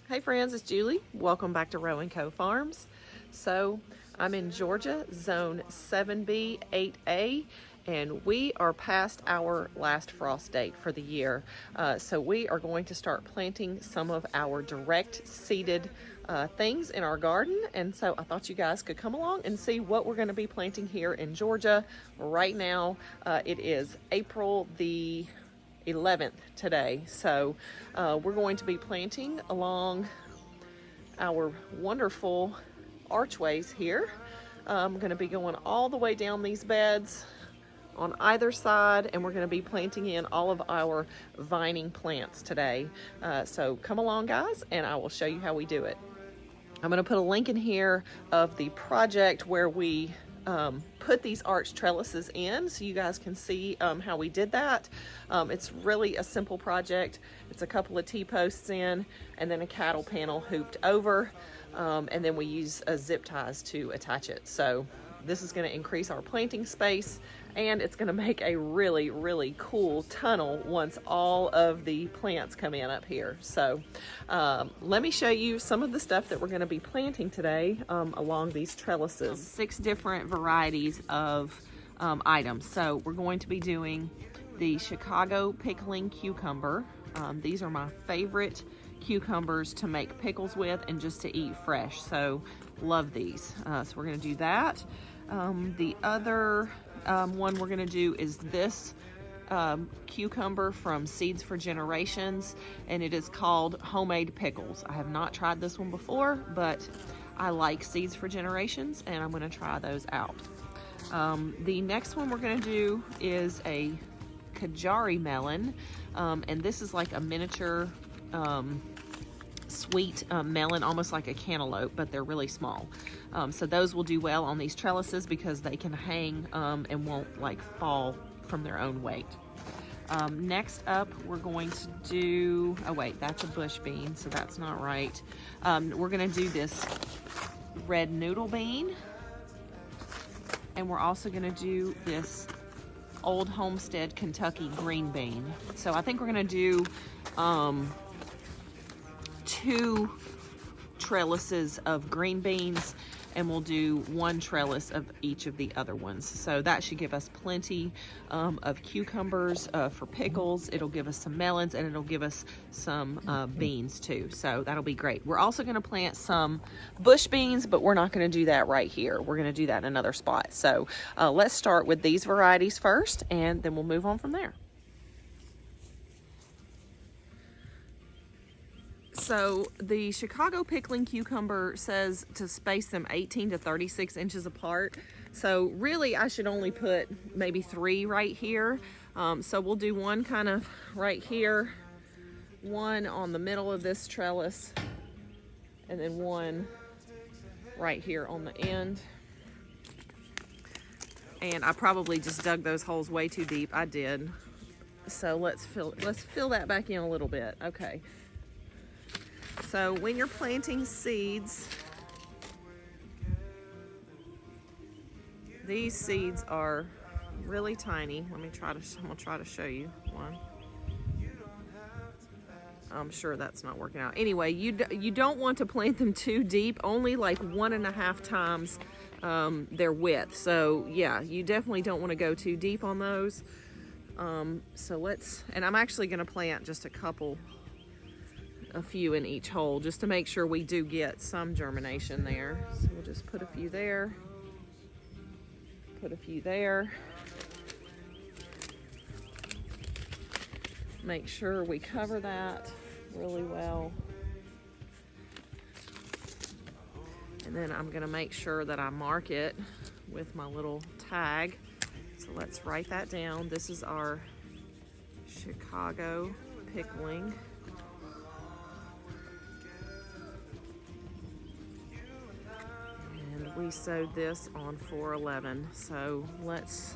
Hey friends, it's Julie. Welcome back to Row & Co Farms. So I'm in Georgia, zone 7B, 8A, and we are past our last frost date for the year. So we are going to start planting some of our direct seeded things in our garden. And so I thought you guys could come along and see what we're gonna be planting here in Georgia. Right now, it is April the 11th today. So we're going to be planting along our wonderful archways here. I'm going to be going all the way down these beds on either side, and we're going to be planting in all of our vining plants today. So come along guys, and I will show you how we do it. I'm going to put a link in here of the project where we put these arch trellises in so you guys can see how we did that. It's really a simple project. It's a couple of T-posts in and then a cattle panel hooped over, and then we use zip ties to attach it. So this is going to increase our planting space, and it's going to make a really, really cool tunnel once all of the plants come in up here. So let me show you some of the stuff that we're going to be planting today along these trellises. 6 different varieties of items. So we're going to be doing the Chicago Pickling cucumber. These are my favorite cucumbers to make pickles with and just to eat fresh. So love these. So we're going to do that. The other one we're going to do is this cucumber from Seeds for Generations, and it is called Homemade Pickles. I have not tried this one before, but I like Seeds for Generations, and I'm going to try those out. The next one we're going to do is a Kajari Melon, and this is like a miniature sweet melon, almost like a cantaloupe, but they're really small. So those will do well on these trellises because they can hang and won't like fall from their own weight. Next up, we're going to do, oh wait, that's a bush bean, so that's not right. We're gonna do this red noodle bean, and we're also gonna do this Old Homestead Kentucky green bean. So I think we're gonna do 2 trellises of green beans, and we'll do 1 trellis of each of the other ones. So that should give us plenty of cucumbers for pickles. It'll give us some melons, and it'll give us some beans too. So that'll be great. We're also gonna plant some bush beans, but we're not gonna do that right here. We're gonna do that in another spot. So let's start with these varieties first, and then we'll move on from there. So the Chicago Pickling cucumber says to space them 18 to 36 inches apart. So really I should only put maybe 3 right here. So we'll do 1 kind of right here, 1 on the middle of this trellis, and then 1 right here on the end. And I probably just dug those holes way too deep. I did. So let's fill that back in a little bit. Okay. So when you're planting seeds, these seeds are really tiny. I'm gonna try to show you one. I'm sure that's not working out. Anyway, you don't want to plant them too deep, only like 1.5 times their width. So yeah, you definitely don't want to go too deep on those. And I'm actually gonna plant just a few in each hole just to make sure we do get some germination there. So we'll just put a few there, put a few there. Make sure we cover that really well. And then I'm gonna make sure that I mark it with my little tag. So let's write that down. This is our Chicago Pickling. We sowed this on 4/11, so let's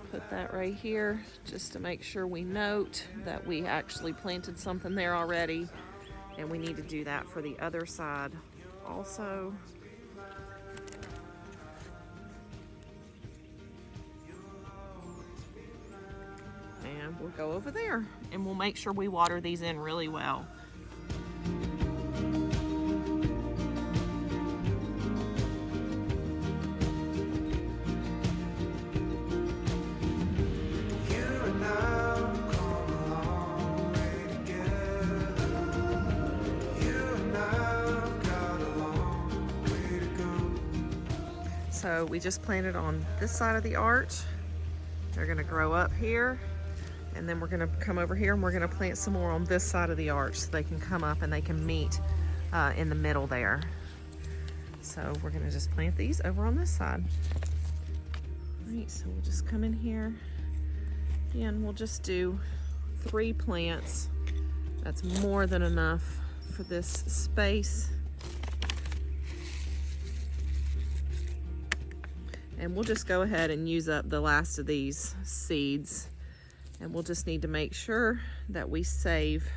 put that right here just to make sure we note that we actually planted something there already, and we need to do that for the other side also. And we'll go over there, and we'll make sure we water these in really well. So we just planted on this side of the arch. They're gonna grow up here, and then we're gonna come over here and we're gonna plant some more on this side of the arch so they can come up and they can meet in the middle there. So we're gonna just plant these over on this side. All right, so we'll just come in here. Again, we'll just do 3 plants. That's more than enough for this space. And we'll just go ahead and use up the last of these seeds. And we'll just need to make sure that we save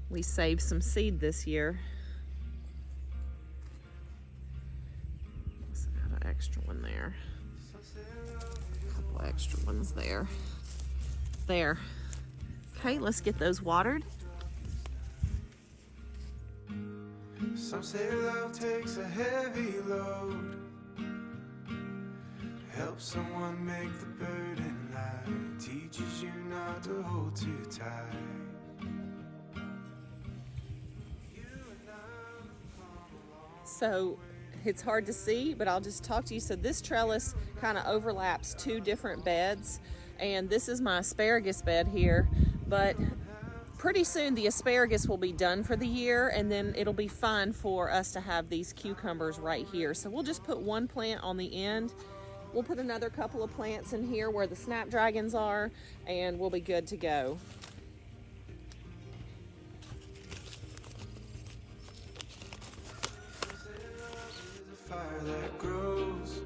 some seed this year. Let's add an extra one there. A couple extra ones there. There. Okay, let's get those watered. Some say love takes a heavy load, helps someone make the burden light, teaches you not to hold too tight. So it's hard to see, but I'll just talk to you. So this trellis kind of overlaps 2 different beds, and this is my asparagus bed here, but pretty soon the asparagus will be done for the year, and then it'll be fine for us to have these cucumbers right here. So we'll just put 1 plant on the end. We'll put another couple of plants in here where the snapdragons are, and we'll be good to go. Fire that grows,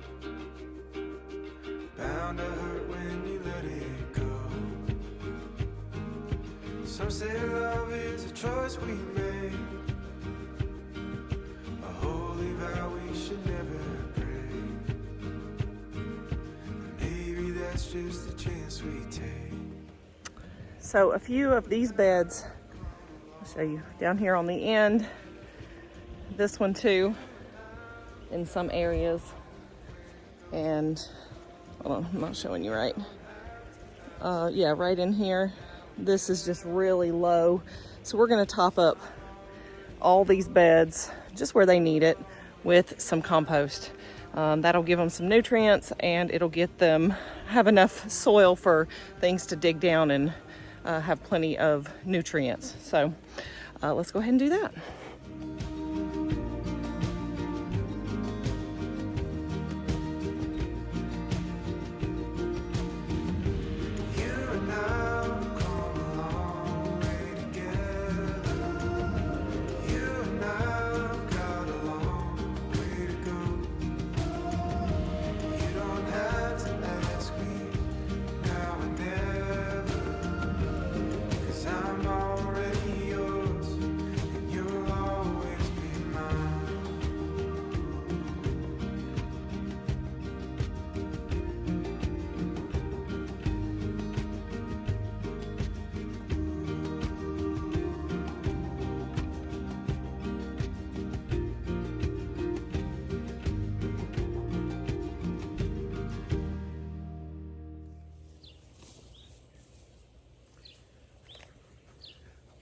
bound to hurt when you let it go. Some say love is a choice we make, a holy vow we should never break. Maybe that's just the chance we take. So a few of these beds, I'll show you down here on the end. This one too, in some areas. And hold on, I'm not showing you right. Yeah, right in here. This is just really low. So we're gonna top up all these beds just where they need it with some compost. That'll give them some nutrients, and it'll get them, have enough soil for things to dig down and have plenty of nutrients. So let's go ahead and do that.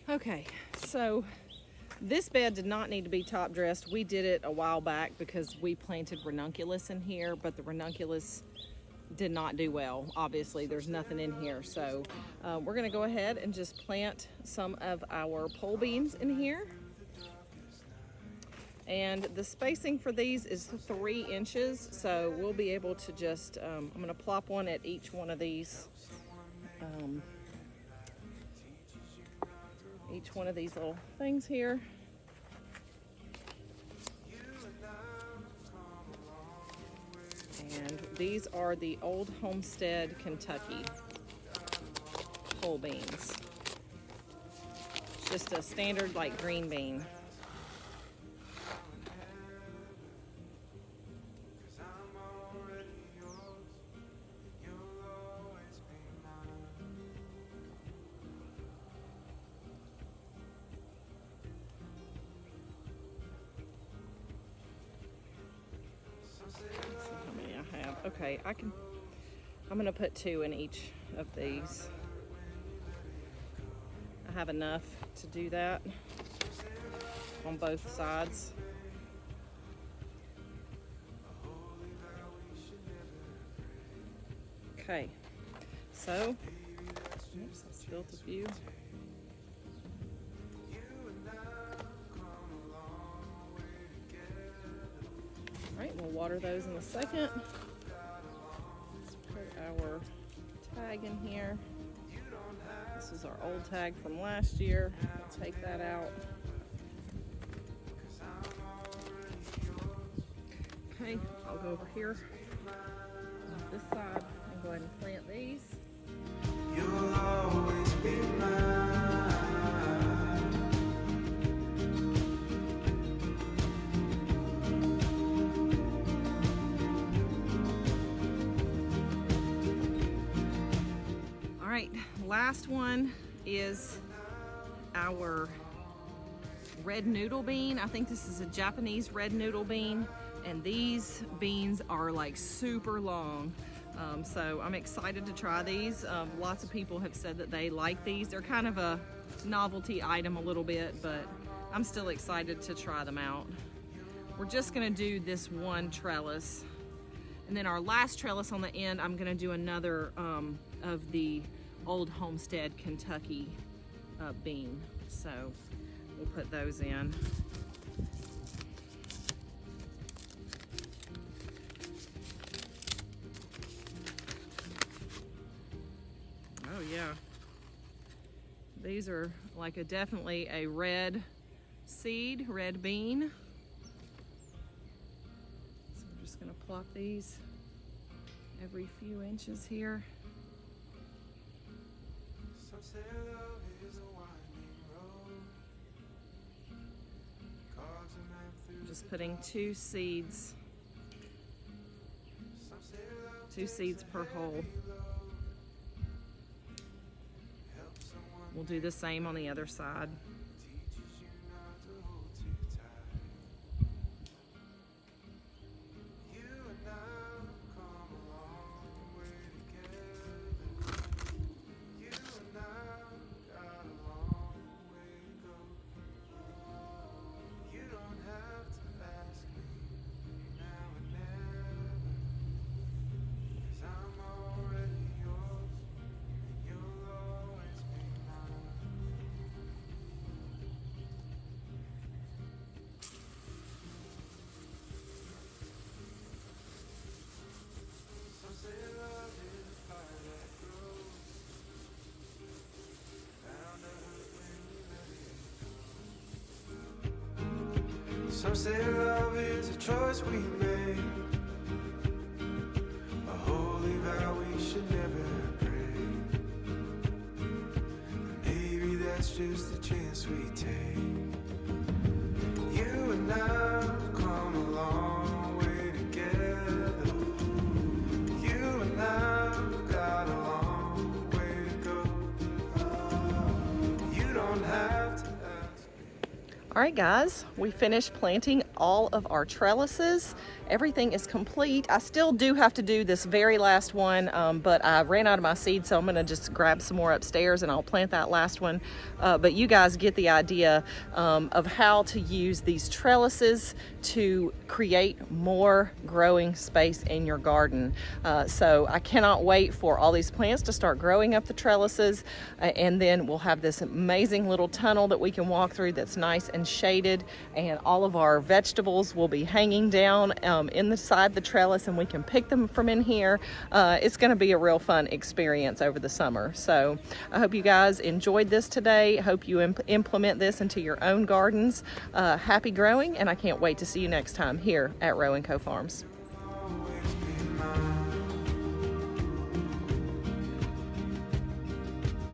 Okay, so this bed did not need to be top dressed. We did it a while back because we planted ranunculus in here, but the ranunculus did not do well. Obviously, there's nothing in here. So we're gonna go ahead and just plant some of our pole beans in here. And the spacing for these is 3 inches. So we'll be able to just, I'm gonna plop one at each one of these. Each one of these little things here. And these are the Old Homestead, Kentucky pole beans. It's just a standard like green bean. Okay, I'm gonna put 2 in each of these. I have enough to do that on both sides. Okay, so, oops, I spilled a few. All right, we'll water those in a second. Let's put our tag in here. This is our old tag from last year. We'll take that out. Okay, I'll go over here on this side and go ahead and plant these. You'll always be mine. All right, last one is our red noodle bean. I think this is a Japanese red noodle bean, and these beans are like super long. So I'm excited to try these. Lots of people have said that they like these. They're kind of a novelty item a little bit, but I'm still excited to try them out. We're just gonna do this one trellis, and then our last trellis on the end, I'm gonna do another of the Old Homestead Kentucky bean. So we'll put those in. Oh yeah, these are like definitely a red seed, red bean. So we're just gonna plop these every few inches here. Some say love is a winding road. Carves a man through. Just putting 2 seeds, Some say love 2 seeds per hole. helps someone, We'll do the same on the other side. teaches you not to hold too tight. You and I have come a long way together. You and I got a long way to go. You don't have to ask me now and never, 'cause I'm already yours, and you'll always be mine. Some say love is a fire that grows, bound to hurt when you let it go. Some say love is a choice we make, a holy vow we should never break. Maybe that's just the chance we take. You and I have come a long way together. You and I have got a long way to go. You don't have to ask. All right, guys, we finished planting all of our trellises. Everything is complete. I still do have to do this very last one, but I ran out of my seed, so I'm gonna just grab some more upstairs and I'll plant that last one. But you guys get the idea of how to use these trellises to create more growing space in your garden. So I cannot wait for all these plants to start growing up the trellises, and then we'll have this amazing little tunnel that we can walk through that's nice and shaded, and all of our vegetables will be hanging down inside the trellis, and we can pick them from in here. It's going to be a real fun experience over the summer. So I hope you guys enjoyed this today. I hope you implement this into your own gardens. Happy growing, and I can't wait to see you next time here at Row & Co Farms.